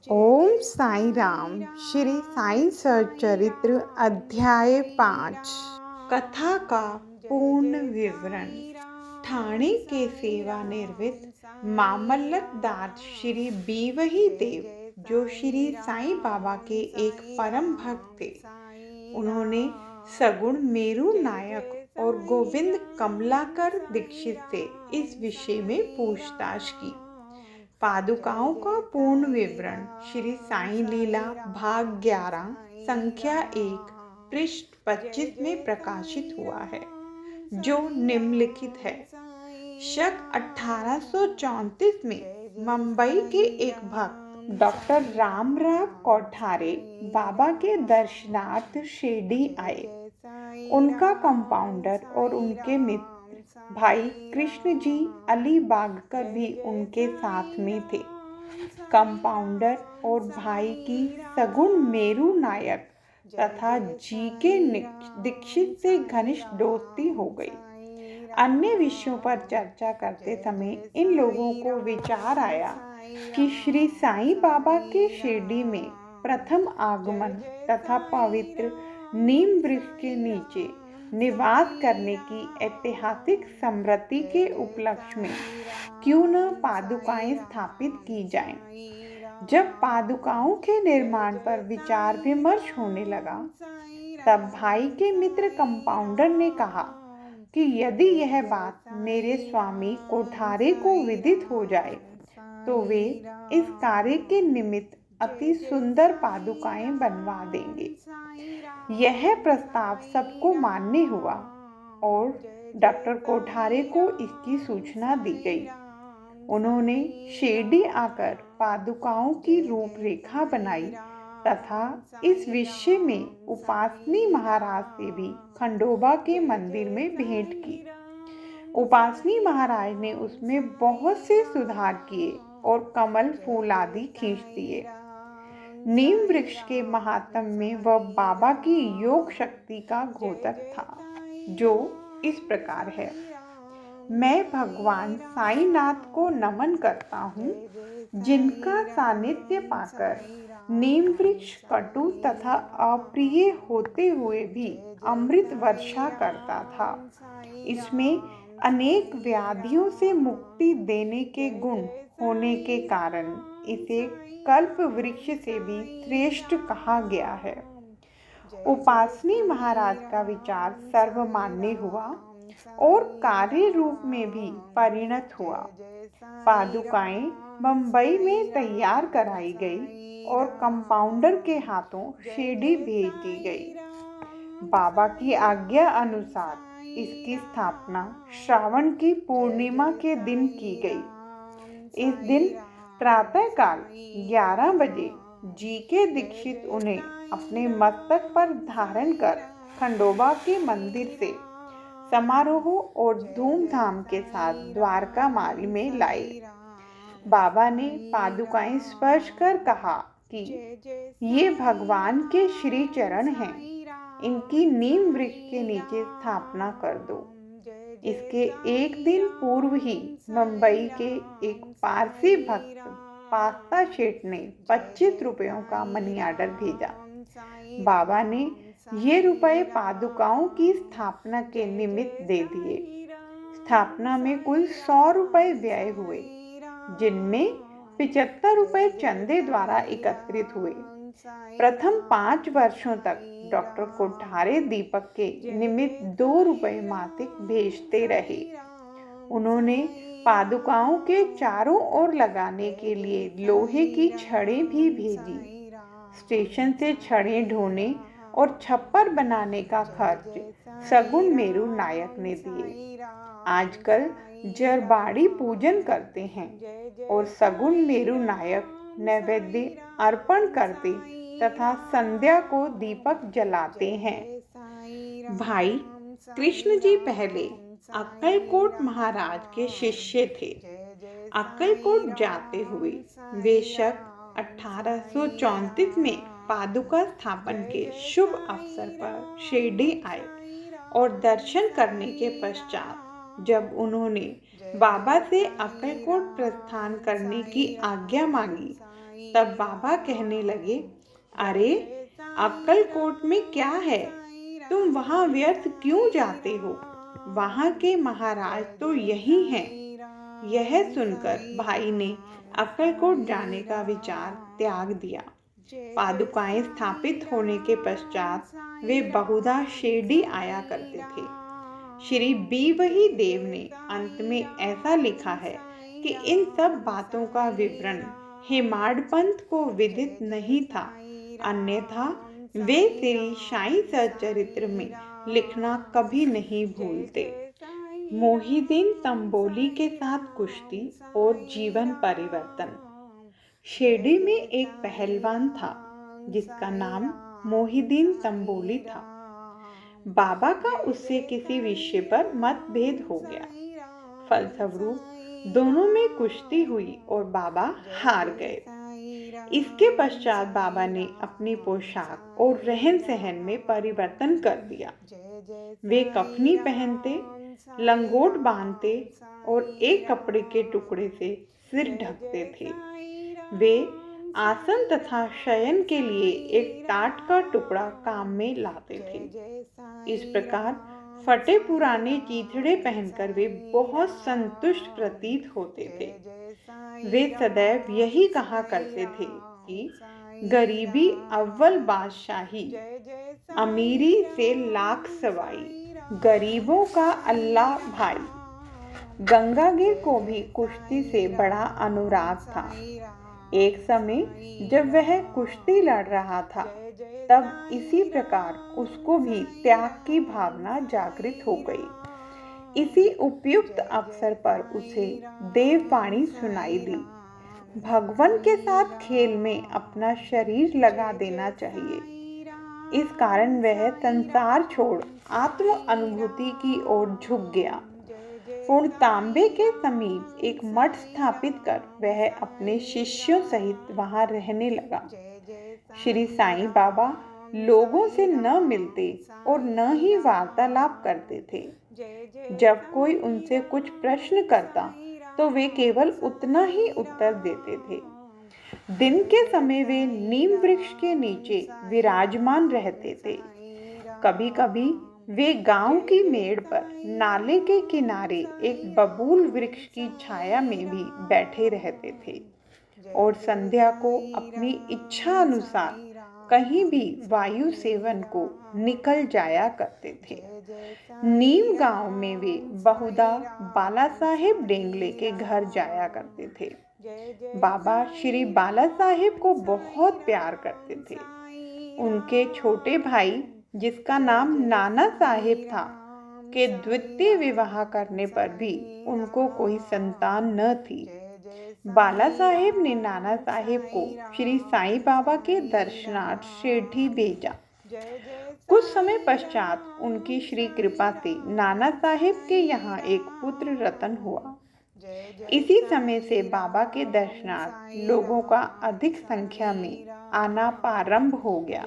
ओम साई राम। श्री साई सच्चरित्र अध्याय 5। कथा का पूर्ण विवरण। ठाणे के सेवानिवृत्त मामलतदार श्री बीवही देव, जो श्री साईं बाबा के एक परम भक्त थे, उन्होंने सगुण मेरू नायक और गोविंद कमलाकर दीक्षित से इस विषय में पूछताछ की। पादुकाओं का पूर्ण विवरण श्री साईं लीला भाग 11 संख्या 1 पृष्ठ 25 में प्रकाशित हुआ है, जो निम्नलिखित है। शक 1834 में मुंबई के एक भक्त डॉक्टर रामराव कोठारे बाबा के दर्शनार्थ शिरडी आए। उनका कंपाउंडर और उनके मित्र भाई कृष्ण जी अलीबागकर भी उनके साथ में थे। कंपाउंडर और भाई की सगुण मेरू नायक तथा जी के दीक्षित से घनिष्ठ दोस्ती हो गई। अन्य विषयों पर चर्चा करते समय इन लोगों को विचार आया कि श्री साईं बाबा के शिरडी में प्रथम आगमन तथा पवित्र नीम वृक्ष के नीचे निवास करने की ऐतिहासिक स्मृति के उपलक्ष्य में क्यों न पादुकाएं स्थापित की जाएं। जब पादुकाओं के निर्माण पर विचार विमर्श होने लगा, तब भाई के मित्र कंपाउंडर ने कहा कि यदि यह बात मेरे स्वामी कोठारे को विदित हो जाए तो वे इस कार्य के निमित्त अति सुंदर पादुकाएं बनवा देंगे। यह प्रस्ताव सबको मान्य हुआ और डॉक्टर कोठारे को इसकी सूचना दी गई। उन्होंने शिरडी आकर पादुकाओं की रूपरेखा बनाई तथा इस विषय में उपासनी महाराज से भी खंडोबा के मंदिर में भेंट की। उपासनी महाराज ने उसमें बहुत से सुधार किए और कमल फूल आदि खींच दिए। नीम वृक्ष के महात्म्य में वह बाबा की योग शक्ति का घोतक था, जो इस प्रकार है। मैं भगवान साईनाथ को नमन करता हूँ, जिनका सानिध्य पाकर नीम वृक्ष कटु तथा अप्रिय होते हुए भी अमृत वर्षा करता था। इसमें अनेक व्याधियों से मुक्ति देने के गुण होने के कारण इसे कल्प वृक्ष से भी श्रेष्ठ कहा गया है। उपासनी महाराज का विचार सर्वमान्य हुआ और कार्य रूप में भी परिणत हुआ। पादुकाएं मुंबई में तैयार कराई गई और कंपाउंडर के हाथों शिरडी भेज दी गई। बाबा की आज्ञा अनुसार इसकी स्थापना श्रावण की पूर्णिमा के दिन की गई। इस दिन प्रातःकाल 11 बजे जी के दीक्षित उन्हें अपने मस्तक पर धारण कर खंडोबा के मंदिर से समारोह और धूमधाम के साथ द्वारका माई में लाए। बाबा ने पादुकाएं स्पर्श कर कहा कि ये भगवान के श्री चरण हैं, इनकी नीम वृक्ष के नीचे स्थापना कर दो। इसके एक दिन पूर्व ही मुंबई के एक पारसी भक्त पास्ता शेठ ने 25 रुपयों का मनी ऑर्डर भेजा। बाबा ने ये रुपए पादुकाओं की स्थापना के निमित्त दे दिए। स्थापना में कुल 100 रुपए व्यय हुए, जिनमें 75 रुपए चंदे द्वारा एकत्रित हुए। प्रथम 5 वर्षों तक डॉक्टर कोठारे दीपक के निमित्त 2 रुपए मासिक भेजते रहे। उन्होंने पादुकाओं के चारों ओर लगाने के लिए लोहे की छड़ें भी भेजी। स्टेशन से छड़ें ढोने और छप्पर बनाने का खर्च सगुण मेरू नायक ने दिए। आजकल जरबाड़ी पूजन करते हैं और सगुण मेरू नायक नैवेद्य अर्पण करते तथा संध्या को दीपक जलाते हैं। भाई कृष्ण जी पहले अक्कलकोट महाराज के शिष्य थे। अक्कलकोट जाते हुए वे शक 1834 में पादुका स्थापन के शुभ अवसर पर शिरडी आए और दर्शन करने के पश्चात जब उन्होंने बाबा से अक्कलकोट प्रस्थान करने की आज्ञा मांगी, तब बाबा कहने लगे, अरे अक्कलकोट में क्या है, तुम वहाँ व्यर्थ क्यों जाते हो? वहाँ के महाराज तो यही हैं। यह सुनकर भाई ने अक्कलकोट जाने का विचार त्याग दिया। पादुकाएं स्थापित होने के पश्चात वे बहुधा शिरडी आया करते थे। श्री बी वही देव ने अंत में ऐसा लिखा है कि इन सब बातों का विवरण हेमाड पंथ को विदित नहीं था, अन्यथा वे श्री साईं सच्चरित्र में लिखना कभी नहीं भूलते। मोहिदीन तंबोली के साथ कुश्ती और जीवन परिवर्तन। शिरडी में एक पहलवान था जिसका नाम मोहिदीन तंबोली था। बाबा का उससे किसी विषय पर मतभेद हो गया। फलस्वरूप दोनों में कुश्ती हुई और बाबा हार गए। इसके पश्चात बाबा ने अपनी पोशाक और रहन सहन में परिवर्तन कर दिया। वे कफनी पहनते, लंगोट बांधते और एक कपड़े के टुकड़े से सिर ढकते थे। वे आसन तथा शयन के लिए एक टाट का टुकड़ा काम में लाते थे। इस प्रकार फटे पुराने चीथड़े पहनकर वे बहुत संतुष्ट प्रतीत होते थे। वे सदैव यही कहा करते थे कि गरीबी अव्वल बादशाही, अमीरी से लाख सवाई, गरीबों का अल्लाह भाई। गंगागिर को भी कुश्ती से बड़ा अनुराग था। एक समय जब वह कुश्ती लड़ रहा था, तब इसी प्रकार उसको भी त्याग की भावना जागृत हो गई। इसी उपयुक्त अवसर पर उसे देववाणी सुनाई दी, भगवान के साथ खेल में अपना शरीर लगा देना चाहिए। इस कारण वह संसार छोड़ आत्म अनुभूति की ओर झुक गया। पूर्ण तांबे के समीप एक मठ स्थापित कर वह अपने शिष्यों सहित वहां रहने लगा। श्री साईं बाबा लोगों से न मिलते और न ही वार्तालाप करते थे। जब कोई उनसे कुछ प्रश्न करता तो वे केवल उतना ही उत्तर देते थे। दिन के समय वे नीम वृक्ष के नीचे विराजमान रहते थे। कभी कभी वे गांव की मेड़ पर नाले के किनारे एक बबूल वृक्ष की छाया में भी बैठे रहते थे और संध्या को अपनी इच्छा अनुसार कहीं भी वायु सेवन को निकल जाया करते थे। नीम गांव में वे बहुधा बाला साहेब डेंगले के घर जाया करते थे। बाबा श्री बाला साहेब को बहुत प्यार करते थे। उनके छोटे भाई, जिसका नाम नाना साहेब था, के द्वितीय विवाह करने पर भी उनको कोई संतान न थी। बाला साहेब ने नाना साहेब को श्री साईं बाबा के दर्शनार्थ शिरडी भेजा। कुछ समय पश्चात उनकी श्री कृपा से नाना साहेब के यहाँ एक पुत्र रतन हुआ। इसी समय से बाबा के दर्शनार्थ लोगों का अधिक संख्या में आना प्रारंभ हो गया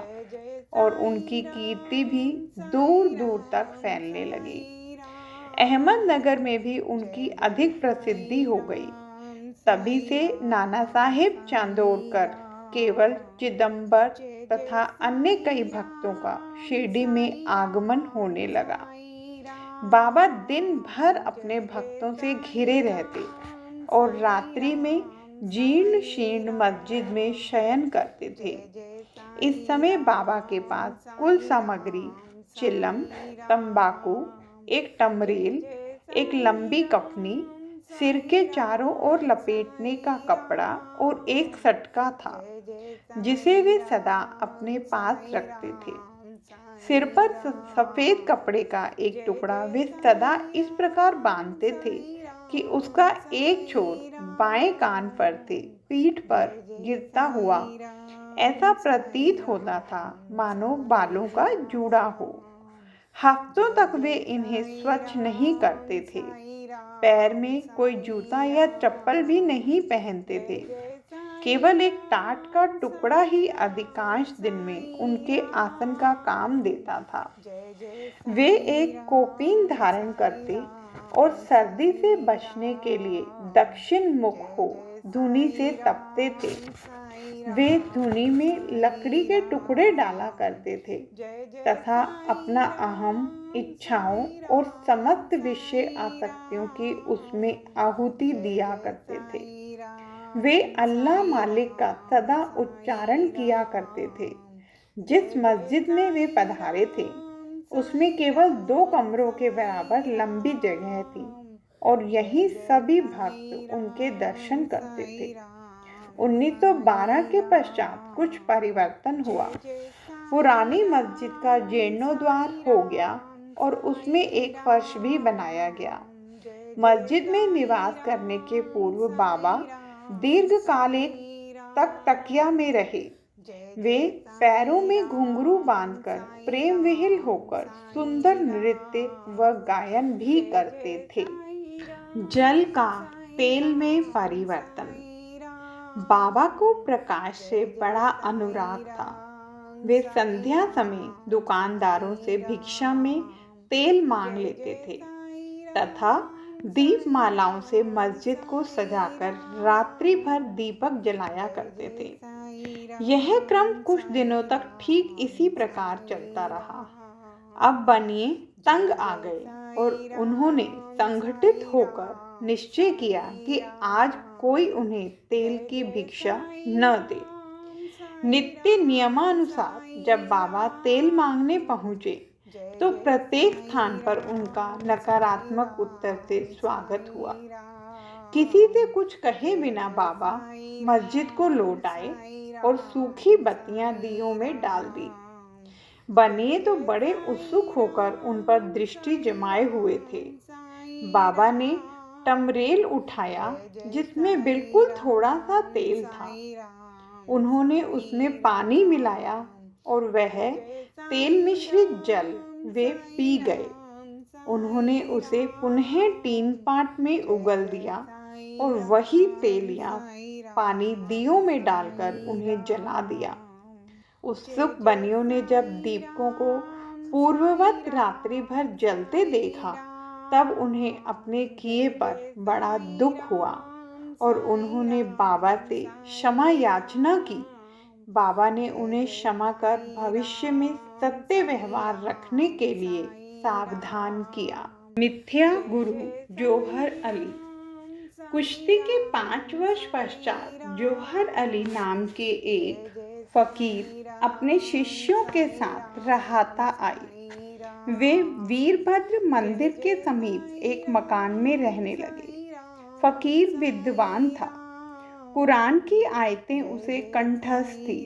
और उनकी कीर्ति भी दूर दूर तक फैलने लगी। अहमदनगर में भी उनकी अधिक प्रसिद्धि हो गई। तभी से नाना साहेब चांदोड़कर, केवल, चिदंबर तथा अन्य कई भक्तों का शिरडी में आगमन होने लगा। बाबा दिन भर अपने भक्तों से घिरे रहते और रात्रि में जीर्ण शीर्ण मस्जिद में शयन करते थे। इस समय बाबा के पास कुल सामग्री चिल्लम, तंबाकू, एक टमरेल, एक लंबी कफनी, सिर के चारों ओर लपेटने का कपड़ा और एक सटका था, जिसे वे सदा अपने पास रखते थे। सिर पर सफेद कपड़े का एक टुकड़ा वे सदा इस प्रकार बांधते थे कि उसका एक छोर बाएं कान पर से पीठ पर गिरता हुआ ऐसा प्रतीत होता था मानो बालों का जूड़ा हो। हफ्तों तक वे इन्हें स्वच्छ नहीं करते थे। पैर में कोई जूता या चप्पल भी नहीं पहनते थे। केवल एक टाट का टुकड़ा ही अधिकांश दिन में उनके आसन का काम देता था। वे एक कोपीन धारण करते और सर्दी से बचने के लिए दक्षिण मुख हो धुनी से तपते थे। वे धुनी में लकड़ी के टुकड़े डाला करते थे तथा अपना अहम, इच्छाओं और समस्त विषय आसक्तियों की उसमें आहुति दिया करते थे। वे अल्लाह मालिक का सदा उच्चारण किया करते थे। जिस मस्जिद में वे पधारे थे उसमें केवल 2 कमरों के बराबर लंबी जगह थी और यही सभी भक्त उनके दर्शन करते थे। 1912 के पश्चात कुछ परिवर्तन हुआ। पुरानी मस्जिद का जीर्णोद्धार हो गया और उसमें एक फर्श भी बनाया गया। मस्जिद में निवास करने के पूर्व बाबा दीर्घकाल तक तकिया में रहे। वे पैरों में घुंघरू बांधकर प्रेम विहिल होकर सुंदर नृत्य व गायन भी करते थे। जल का तेल में परिवर्तन। बाबा को प्रकाश से बड़ा अनुराग था। वे संध्या समय दुकानदारों से भिक्षा में तेल मांग लेते थे तथा दीपमालाओं से मस्जिद को सजाकर रात्रि भर दीपक जलाया करते थे। यह क्रम कुछ दिनों तक ठीक इसी प्रकार चलता रहा। अब बनिए तंग आ गए और उन्होंने संगठित होकर निश्चय किया कि आज कोई उन्हें तेल की भिक्षा न दे। नित्य नियमानुसार जब बाबा तेल मांगने पहुंचे तो प्रत्येक स्थान पर उनका नकारात्मक उत्तर से स्वागत हुआ। किसी से कुछ कहे बिना बाबा मस्जिद को लौट आए और सूखी बत्तियां दियों में डाल दी। बनिए तो बड़े उत्सुक होकर उन पर दृष्टि जमाए हुए थे। बाबा ने टमरेल उठाया जिसमें बिल्कुल थोड़ा सा तेल था। उन्होंने उसमें पानी मिलाया और वह तेल मिश्रित जल वे पी गए। उन्होंने उसे पुनः टीन पाट में उगल दिया और वही तेल या पानी दियों में डालकर उन्हें जला दिया। उत्सुक बनियों ने जब दीपकों को पूर्ववत रात्रि भर जलते देखा तब उन्हें अपने किए पर बड़ा दुख हुआ और उन्होंने बाबा से क्षमा याचना की। बाबा ने उन्हें क्षमा कर भविष्य में सत्य व्यवहार रखने के लिए सावधान किया। मिथ्या गुरु जौहर अली। कुश्ती के 5 वर्ष पश्चात जौहर अली नाम के एक फकीर अपने शिष्यों के साथ रहाता आए। वे वीरभद्र मंदिर के समीप एक मकान में रहने लगे। फकीर विद्वान था। कुरान की आयतें उसे कंठस्थ थी।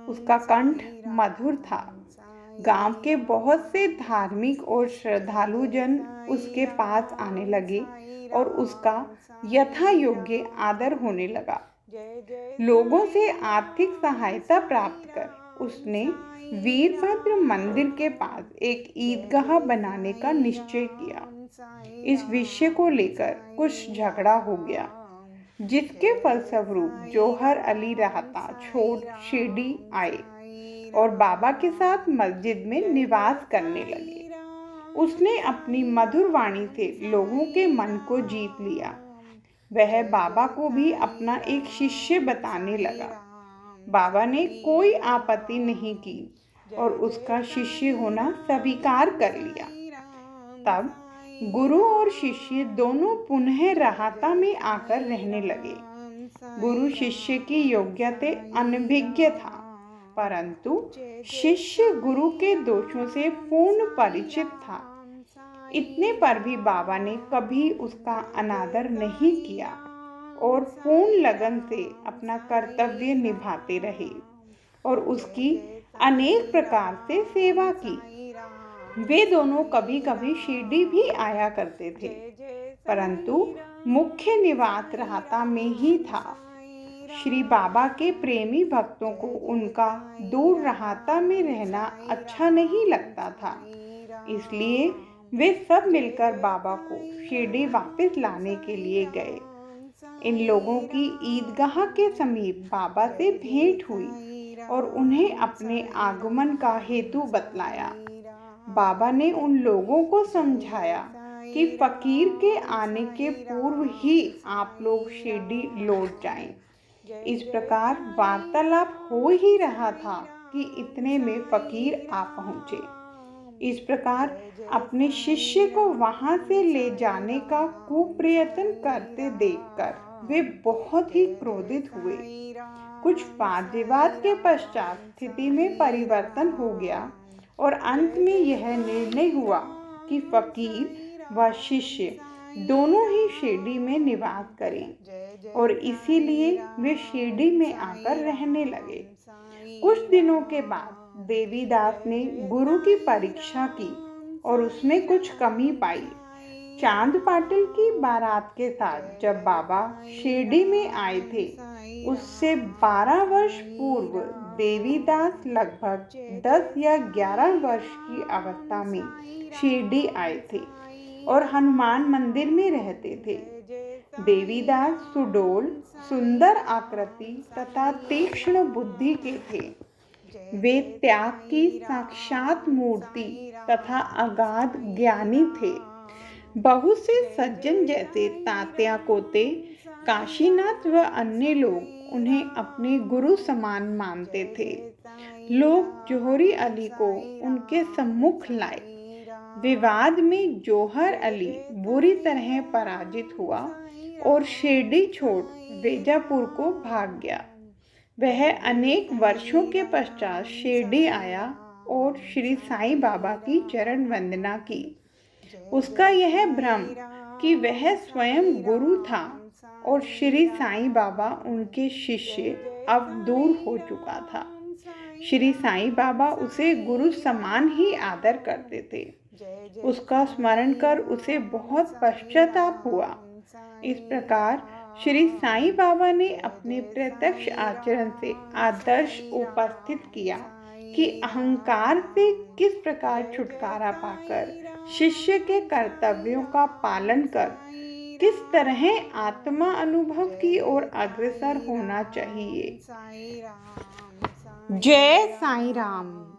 उसका कंठ मधुर था। गांव के बहुत से धार्मिक और श्रद्धालु जन उसके पास आने लगे और उसका यथा योग्य आदर होने लगा। लोगों से आर्थिक सहायता प्राप्त कर उसने वीरभद्र मंदिर के पास एक ईदगाह बनाने का निश्चय किया। इस विषय को लेकर कुछ झगड़ा हो गया जिसके फलस्वरूप जौहर अली रहता छोड़ शिरडी आए और बाबा के साथ मस्जिद में निवास करने लगे। उसने अपनी मधुर वाणी से लोगों के मन को जीत लिया। वह बाबा को भी अपना एक शिष्य बताने लगा। बाबा ने कोई आपत्ति नहीं की और उसका शिष्य होना स्वीकार कर लिया। तब गुरु और शिष्य दोनों पुनः राहता में आकर रहने लगे। गुरु शिष्य की योग्यता अनभिज्ञ था, परंतु शिष्य गुरु के दोषों से पूर्ण परिचित था। इतने पर भी बाबा ने कभी उसका अनादर नहीं किया और पूर्ण लगन से अपना कर्तव्य निभाते रहे और उसकी अनेक प्रकार से सेवा की। वे दोनों कभी कभी शिरडी भी आया करते थे, परंतु मुख्य निवास राहता में ही था। श्री बाबा के प्रेमी भक्तों को उनका दूर राहता में रहना अच्छा नहीं लगता था, इसलिए वे सब मिलकर बाबा को शिरडी वापस लाने के लिए गए। इन लोगों की ईदगाह के समीप बाबा से भेंट हुई और उन्हें अपने आगमन का हेतु बतलाया। बाबा ने उन लोगों को समझाया कि फकीर के आने के पूर्व ही आप लोग शिरडी लौट जाएं। इस प्रकार वार्तालाप हो ही रहा था कि इतने में फकीर आ पहुंचे। इस प्रकार अपने शिष्य को वहां से ले जाने का कुप्रयत्न करते देखकर वे बहुत ही क्रोधित हुए। कुछ वाद विवाद के पश्चात स्थिति में परिवर्तन हो गया और अंत में यह निर्णय हुआ कि फकीर व शिष्य दोनों ही शिरडी में निवास करें और इसीलिए वे शिरडी में आकर रहने लगे। कुछ दिनों के बाद देवीदास ने गुरु की परीक्षा की और उसमें कुछ कमी पाई। चांद पाटिल की बारात के साथ जब बाबा शिरडी में आए थे, उससे 12 वर्ष पूर्व देवीदास लगभग 10 या 11 वर्ष की अवस्था में शिरडी आए थे और हनुमान मंदिर में रहते थे। देवीदास सुडोल, सुंदर आकृति तथा तीक्ष्ण बुद्धि के थे। वे त्याग की साक्षात मूर्ति तथा अगाध ज्ञानी थे। बहुत से सज्जन जैसे तात्या कोते, काशीनाथ व अन्य लोग उन्हें अपने गुरु समान मानते थे। लोग जौहरी अली को उनके सम्मुख लाए। विवाद में जौहर अली बुरी तरह पराजित हुआ और शिरडी छोड़ बीजापुर को भाग गया। वह अनेक वर्षों के पश्चात शिरडी आया और श्री साईं बाबा की चरण वंदना की। उसका यह भ्रम कि वह स्वयं गुरु था और श्री साईं बाबा उनके शिष्य अब दूर हो चुका था। श्री साईं बाबा उसे गुरु समान ही आदर करते थे। उसका स्मरण कर उसे बहुत पश्चाताप हुआ। इस प्रकार श्री साईं बाबा ने अपने प्रत्यक्ष आचरण से आदर्श उपस्थित किया कि अहंकार से किस प्रकार छुटकारा पाकर शिष्य के कर्तव्यों का पालन कर किस तरह आत्मा अनुभव की ओर अग्रसर होना चाहिए। जय साईं राम।